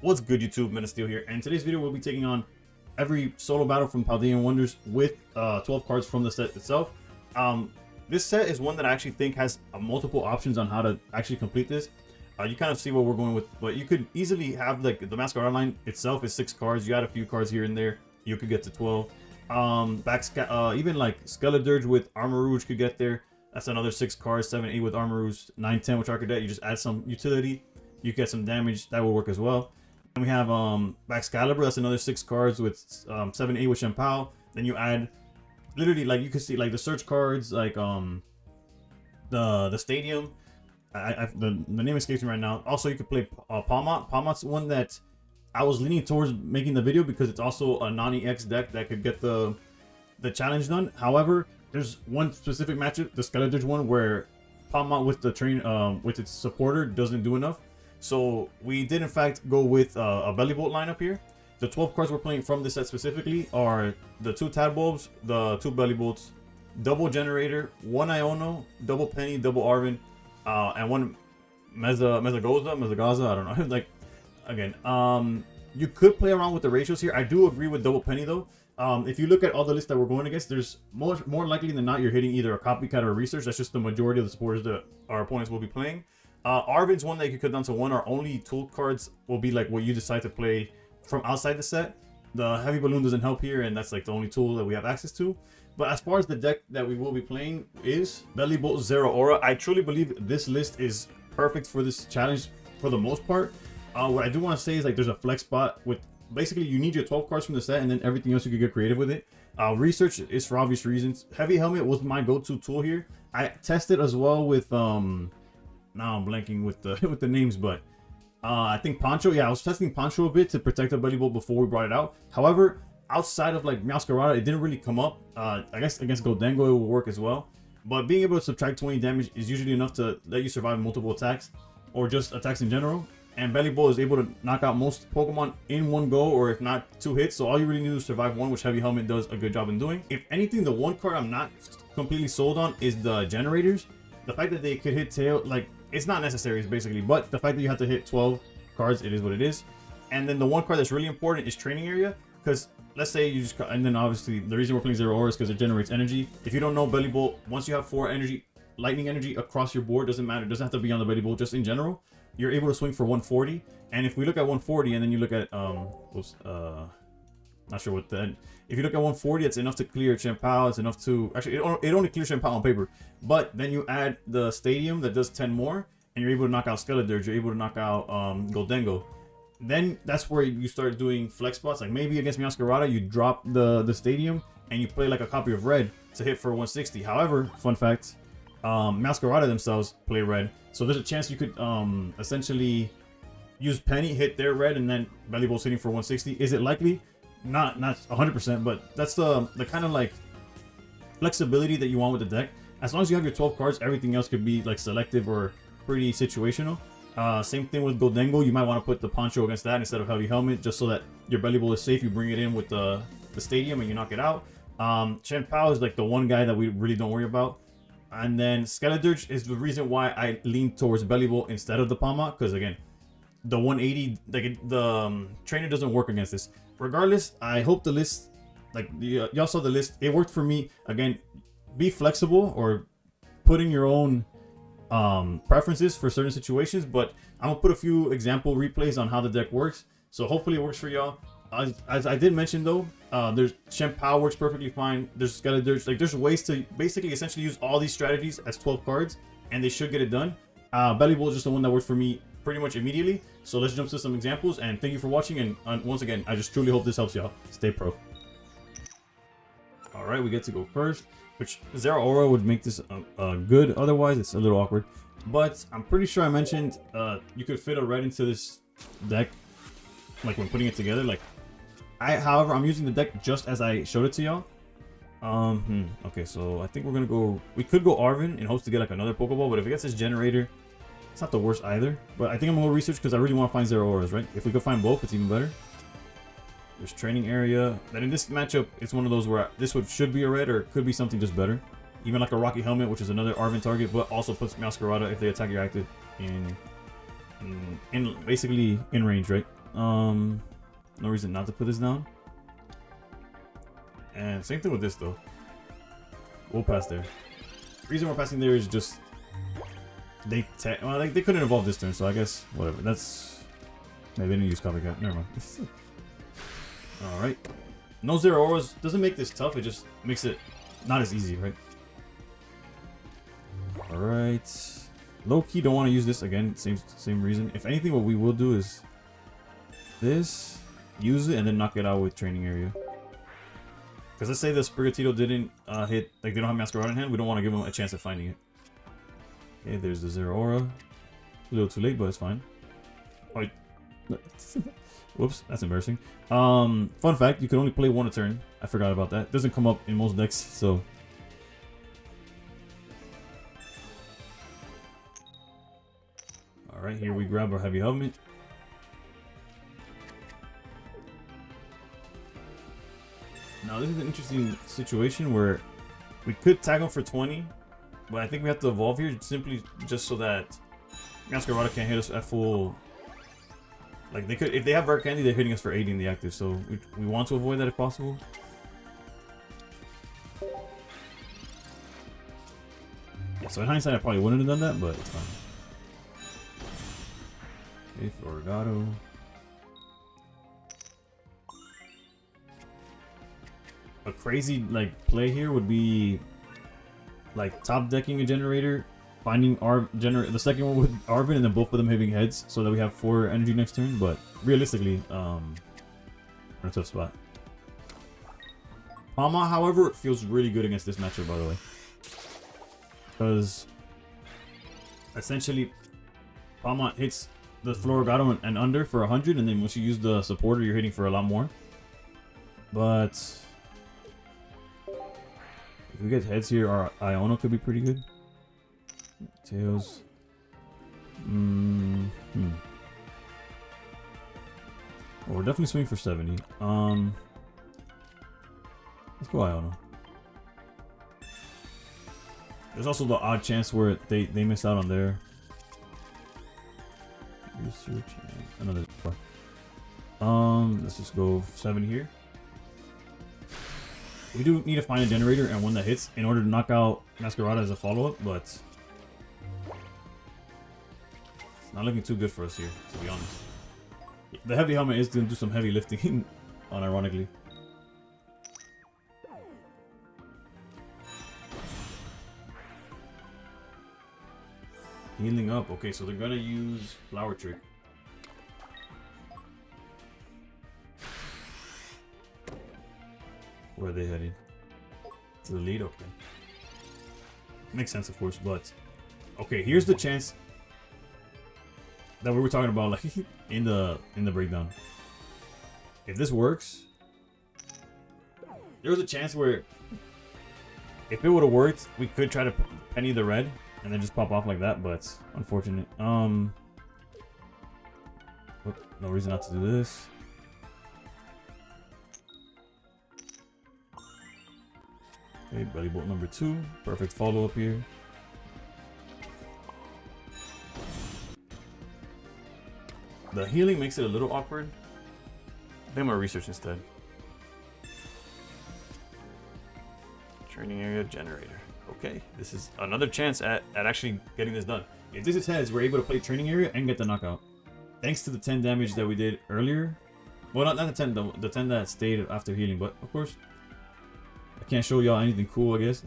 What's good, YouTube? Steel here, and in today's video we'll be taking on every solo battle from Paldean Wonders with 12 cards from the set itself. This set is one that I actually think has multiple options on how to actually complete this. You kind of see what we're going with, but you could easily have like the Meowscarada line itself is 6 cards. You add a few cards here and there, you could get to 12. Even like Skeledirge with Armor Rouge could get there. That's another 6 cards. 7, 8 with Armor Rouge, 9, 10 with Arcadet. You just add some utility, you get some damage, that will work as well. And we have Excalibur, that's another 6 cards with 7, 8 with Shampao. Then you add literally, like, you can see like the search cards, like the stadium. The name escapes me right now. Also, you could play Palmot. Palmot's one that I was leaning towards making the video because it's also a non-EX deck that could get the challenge done. However, there's one specific matchup, the Skeledirge one, where Palmot with the with its supporter doesn't do enough. So we did in fact go with a Belly Bolt lineup here. The 12 cards we're playing from this set specifically are the 2 Tadbulbs, the 2 Belly Bolts, double Generator, 1 Iono, double Penny, double Arven, and 1 Mezzagaza, I don't know. Like, again, you could play around with the ratios here. I do agree with double Penny though. If you look at all the lists that we're going against, there's more likely than not you're hitting either a copycat or a research. That's just the majority of the supporters that our opponents will be playing. Arven's one that you could cut down to 1. Our only tool cards will be like what you decide to play from outside the set. The Heavy Balloon doesn't help here, and that's like the only tool that we have access to. But as far as the deck that we will be playing is Belly Bolt Zero Aura. I truly believe this list is perfect for this challenge for the most part. What I do want to say is like there's a flex spot with basically you need your 12 cards from the set, and then everything else you could get creative with it. Research is for obvious reasons. Heavy Helmet was my go-to tool here. I tested as well with now I'm blanking with the with the names, but I think Poncho. Yeah, I was testing Poncho a bit to protect the Belly Bolt before we brought it out. However, outside of like Meowscarada, it didn't really come up. I guess against Goldengo it will work as well. But being able to subtract 20 damage is usually enough to let you survive multiple attacks or just attacks in general. And Belly Bolt is able to knock out most Pokemon in one go, or if not 2 hits. So all you really need is survive 1, which Heavy Helmet does a good job in doing. If anything, the one card I'm not completely sold on is the Generators. The fact that they could hit tail, like, it's not necessary, basically, but the fact that you have to hit 12 cards, it is what it is. And then the one card that's really important is Training Area, because let's say you just, and then obviously the reason we're playing Zero Aura is because it generates energy. If you don't know, Belly Bolt, once you have 4 energy, lightning energy across your board, doesn't matter, it doesn't have to be on the Belly Bolt, just in general, you're able to swing for 140. And if we look at 140 and then you look at not sure what then. If you look at 140, it's enough to clear Shampao. It's enough to actually it only clears Shampao on paper. But then you add the Stadium that does 10 more, and you're able to knock out Skeledirge. You're able to knock out Goldengo. Then that's where you start doing flex spots. Like maybe against Meowscarada, you drop the Stadium and you play like a copy of Red to hit for 160. However, fun fact, Meowscarada themselves play Red, so there's a chance you could essentially use Penny, hit their Red, and then Belly Bolt's hitting for 160. Is it likely? Not 100%, but that's the kind of like flexibility that you want with the deck. As long as you have your 12 cards, everything else could be like selective or pretty situational. Same thing with Goldengo. You might want to put the Poncho against that instead of Heavy Helmet, just so that your Belly Bolt is safe. You bring it in with the Stadium and you knock it out. Shampao is like the one guy that we really don't worry about. And then Skeledirge is the reason why I lean towards Belly Bolt instead of the Palma, because again, the 180, like the trainer doesn't work against this. Regardless, I hope the list, like y'all saw the list, it worked for me. Again, be flexible or put in your own preferences for certain situations, but I'm gonna put a few example replays on how the deck works, so hopefully it works for y'all. As I did mention though, there's Shampao works perfectly fine. There's Skeledirge, like there's ways to basically essentially use all these strategies as 12 cards, and they should get it done. Belly Bolt is just the one that works for me pretty much immediately. So let's jump to some examples, and thank you for watching, and once again, I just truly hope this helps y'all. Stay pro. All right, we get to go first, which Zero Aura would make this good. Otherwise, it's a little awkward. But I'm pretty sure I mentioned you could fit a Red into this deck, like when putting it together. Like, however, I'm using the deck just as I showed it to y'all. Okay, so I think we're gonna go. We could go Arven in hopes to get like another Pokeball, but if it gets this Generator, it's not the worst either. But I think I'm gonna go Research because I really want to find Zero Auras, right? If we could find both, it's even better. There's Training Area. Then in this matchup, it's one of those where this should be a Red, or it could be something just better. Even like a Rocky Helmet, which is another Arven target, but also puts Meowscarada if they attack your active in basically in range, right? No reason not to put this down. And same thing with this though. We'll pass there. The reason we're passing there is just they couldn't evolve this turn, so I guess whatever. That's maybe they didn't use copycat. Never mind. All right. No zero auras doesn't make this tough. It just makes it not as easy, right? All right. Low key don't want to use this again. Same reason. If anything, what we will do is this, use it, and then knock it out with training area. Because let's say the Sprigatito didn't hit, like they don't have Meowscarada in hand, we don't want to give them a chance at finding it. Okay, there's the zero aura. A little too late, but it's fine. Oh, whoops, that's embarrassing. Fun fact, you can only play one a turn. I forgot about that. It doesn't come up in most decks, so. Alright, here we grab our heavy helmet. Now this is an interesting situation where we could tag them for 20, but I think we have to evolve here simply just so that Meowscarada can't hit us at full. Like they could, if they have Rare Candy, they're hitting us for 80 in the active, so we want to avoid that if possible. Yeah, so in hindsight, I probably wouldn't have done that, but it's fine. Okay, Florigato. A crazy like play here would be like top decking a generator, finding the second one with Arvin, and then both of them hitting heads, so that we have 4 energy next turn. But realistically, we're in a tough spot. Palma, however, feels really good against this matchup, by the way, because essentially Palma hits the Florigato and under for 100, and then once you use the supporter, you're hitting for a lot more. But if we get heads here, our Iono could be pretty good. Tails. Well, we're definitely swinging for 70. Let's go Iono. There's also the odd chance where they miss out on their research. Another. Let's just go 70 here. We do need to find a generator and one that hits in order to knock out Meowscarada as a follow-up, but it's not looking too good for us here, to be honest. The heavy helmet is going to do some heavy lifting, unironically. Healing up. Okay, so they're going to use Flower Trick. Where are they headed? To the lead? Okay. Makes sense, of course, but okay, here's the chance that we were talking about, like in the breakdown. If this works, there was a chance where if it would have worked, we could try to penny the red and then just pop off like that, but unfortunate. No reason not to do this. Okay, belly bolt number 2. Perfect follow up here. The healing makes it a little awkward. I think I'm gonna research instead. Training area generator. Okay, this is another chance at actually getting this done. If this is heads, we're able to play training area and get the knockout. Thanks to the 10 damage that we did earlier. Well, not the 10, the 10 that stayed after healing, but of course, I can't show y'all anything cool, I guess.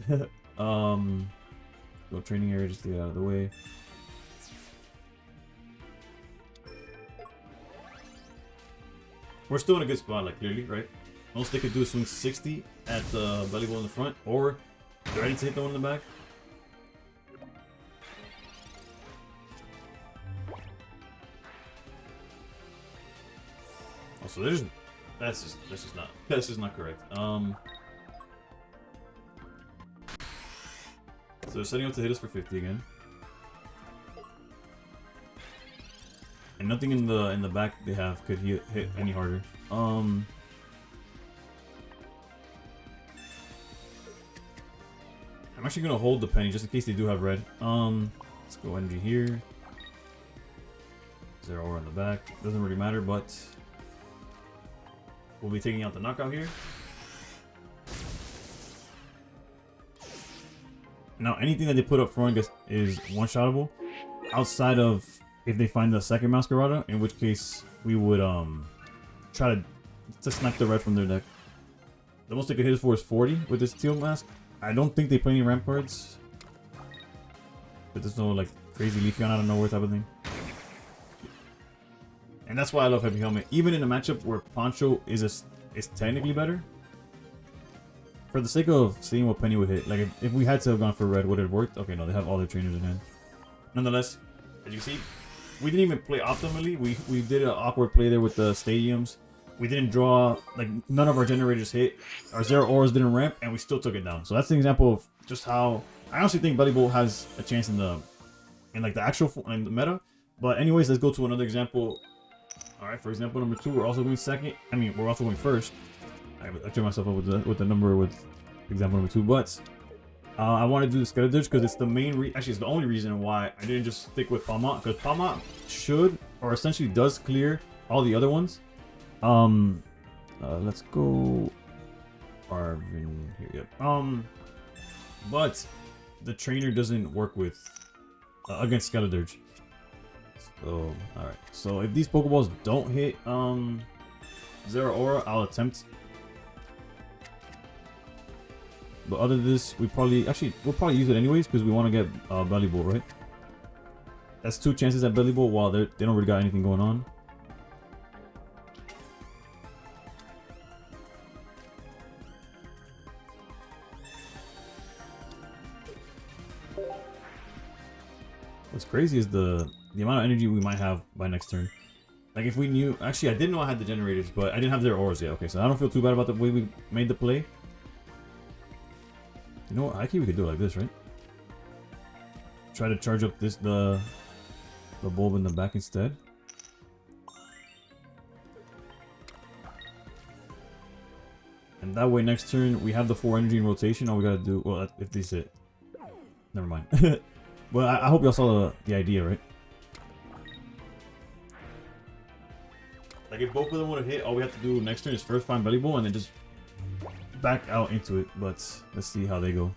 Go training area just to get out of the way. We're still in a good spot, like clearly, right? Most they could do is swing 60 at the belly bowl in the front, or they're ready to hit the one in the back. Oh, so there's that's just not correct. So they're setting up to hit us for 50 again. And nothing in the back they have could hit any harder. I'm actually gonna hold the penny just in case they do have red. Let's go energy here. 0 aura in the back. Doesn't really matter, but we'll be taking out the knockout here. Now, anything that they put up front is one-shottable, outside of if they find the second Meowscarada, in which case we would try to snipe the red from their deck. The most they could hit us for is 40 with this teal mask. I don't think they play any ramparts, but there's no like crazy leafy on out of nowhere type of thing. And that's why I love Heavy Helmet, even in a matchup where Poncho is technically better. For the sake of seeing what Penny would hit, like if we had to have gone for red, would it have worked? Okay, no, they have all their trainers in hand. Nonetheless, as you see, we didn't even play optimally. We did an awkward play there with the stadiums. We didn't draw, like none of our generators hit. Our 0 auras didn't ramp, and we still took it down. So that's an example of just how I honestly think Belly Bolt has a chance in the actual in the meta. But anyways, let's go to another example. All right, for example number 2, we're also going second. I mean, we're also going first. I turned myself up with the number with example number 2, but I want to do the Skeledirge because it's the main actually it's the only reason why I didn't just stick with Palmont, because Palmont should or essentially does clear all the other ones. Let's go Arvin here. Yep. But the trainer doesn't work with against Skeledirge. So all right. So if these Pokeballs don't hit 0 aura, I'll attempt. But other than this, we'll probably use it anyways because we want to get Belly Bolt, right? That's 2 chances at Belly Bolt while they don't really got anything going on. What's crazy is the amount of energy we might have by next turn. Like if we knew, actually I didn't know I had the generators, but I didn't have their auras yet. Okay, so I don't feel too bad about the way we made the play. You know what? I think we could do it like this, right? Try to charge up the bulb in the back instead. And that way next turn we have the 4 energy in rotation. All we gotta do, well, if these hit, never mind. Well, I hope y'all saw the idea, right? Like if both of them would have hit, all we have to do next turn is first find Belly Bolt and then just back out into it. But let's see how they go.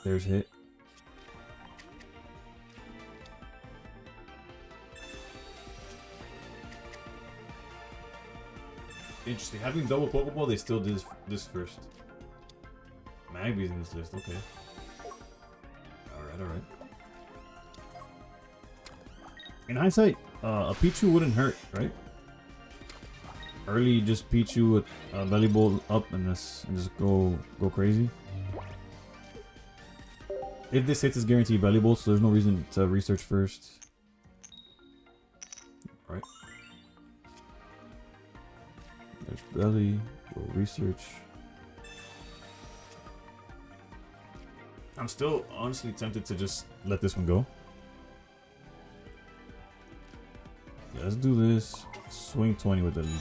There's hit. Interesting. Having double Pokeball, they still did this first. Magby's in this list. Okay. Alright. In hindsight, a Pichu wouldn't hurt, right? Early, just Pichu with Belly Bolt up and just go crazy. If this hits, it's guaranteed Belly Bolt, so there's no reason to research first. Alright. There's Belly. We'll research. I'm still honestly tempted to just let this one go. Yeah, let's do this. Swing 20 with the lead.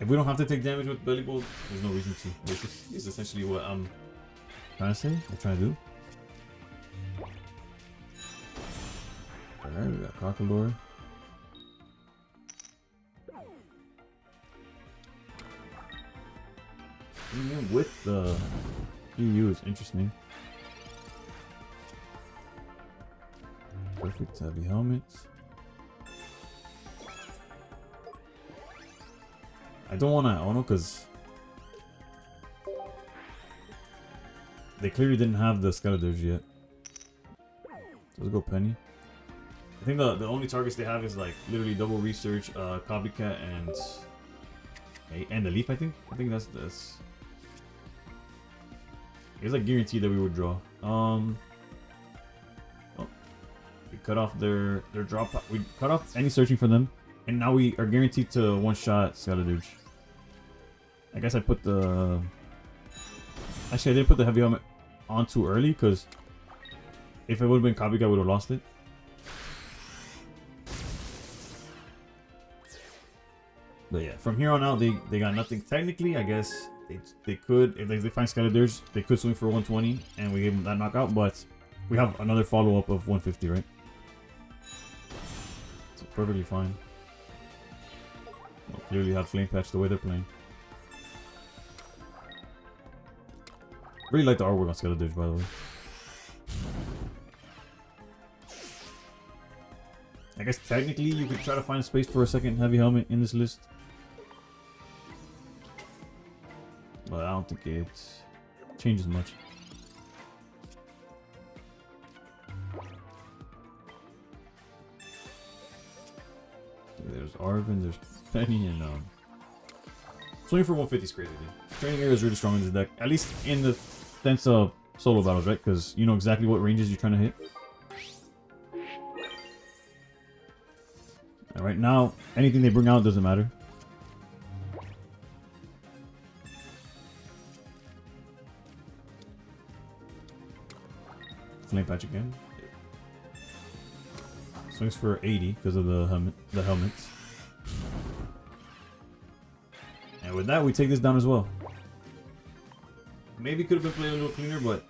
If we don't have to take damage with Belly Bolt, there's no reason to. This is essentially what I'm trying to say. I'm trying to do. Alright, we got Crocodile. Even with the EU is interesting. Perfect heavy helmet. I don't want to Ono because they clearly didn't have the Skeledirge yet. Let's go Penny. I think the only targets they have is like literally double research, copycat, and the leaf. I think that's this. It's like guaranteed that we would draw. Oh, we cut off their drop. We cut off any searching for them, and now we are guaranteed to one-shot Skeledirge. I guess I put the. Actually, I didn't put the heavy helmet on too early because if it would have been copycat, I would have lost it. But yeah, from here on out, they got nothing. Technically, I guess they could, if they find Skeledirge, they could swing for 120, and we gave them that knockout. But We have another follow-up of 150, right? It's perfectly fine. Well, clearly have Flame Patch the way they're playing. Really like the artwork on Skeledirge, by the way. I guess technically you could try to find a space for a second heavy helmet in this list. But I don't think it changes much. There's Arvin, there's Penny, and swinging for 150 is crazy, dude. Training area is really strong in this deck, at least in the sense of solo battles, right? Because you know exactly what ranges you're trying to hit. And right now, anything they bring out doesn't matter. Flame Patch again. Swings for 80 because of the helmets. And with that, we take this down as well. Maybe could have been played a little cleaner, but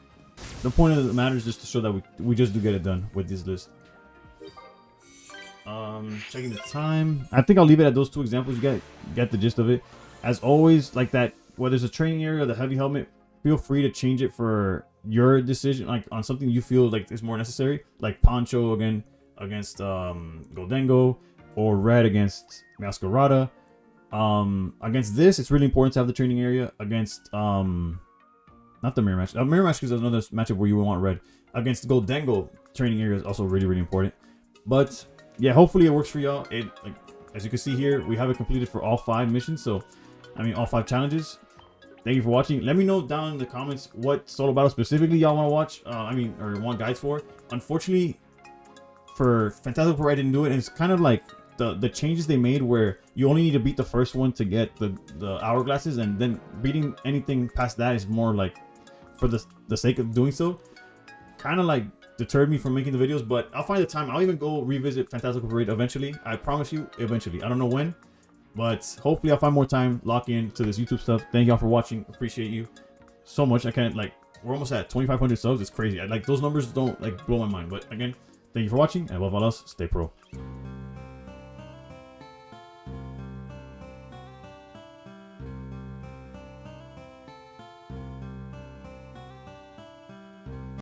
the point of the matter is just to show that we just do get it done with this list. Checking the time. I think I'll leave it at those two examples. You get the gist of it. As always, like that, whether it's a training area or the heavy helmet, feel free to change it for your decision, like on something you feel like is more necessary, like Poncho again against Goldengo, or Red against Meowscarada. Against this, it's really important to have the training area. Against not the mirror match. Mirror match is another matchup where you would want Red. Against Goldengo, training area is also really important. But yeah, hopefully it works for y'all. It, like, as you can see here, we have it completed for all 5 missions. So, I mean, all 5 challenges. Thank you for watching. Let me know down in the comments what solo battle specifically y'all want to watch. Or want guides for. Unfortunately, for Fantastic Parade, I didn't do it. And it's kind of like the changes they made where you only need to beat the first one to get the hourglasses, and then beating anything past that is more like for the sake of doing so. Kind of like deterred me from making the videos, but I'll find the time. I'll even go revisit Fantastical Parade eventually. I promise you, eventually. I don't know when, but hopefully I'll find more time, lock in to this YouTube stuff. Thank y'all for watching. Appreciate you so much. I can't, like, we're almost at 2,500 subs. It's crazy. Like, those numbers don't, like, blow my mind. But again, thank you for watching, and above all else, stay pro.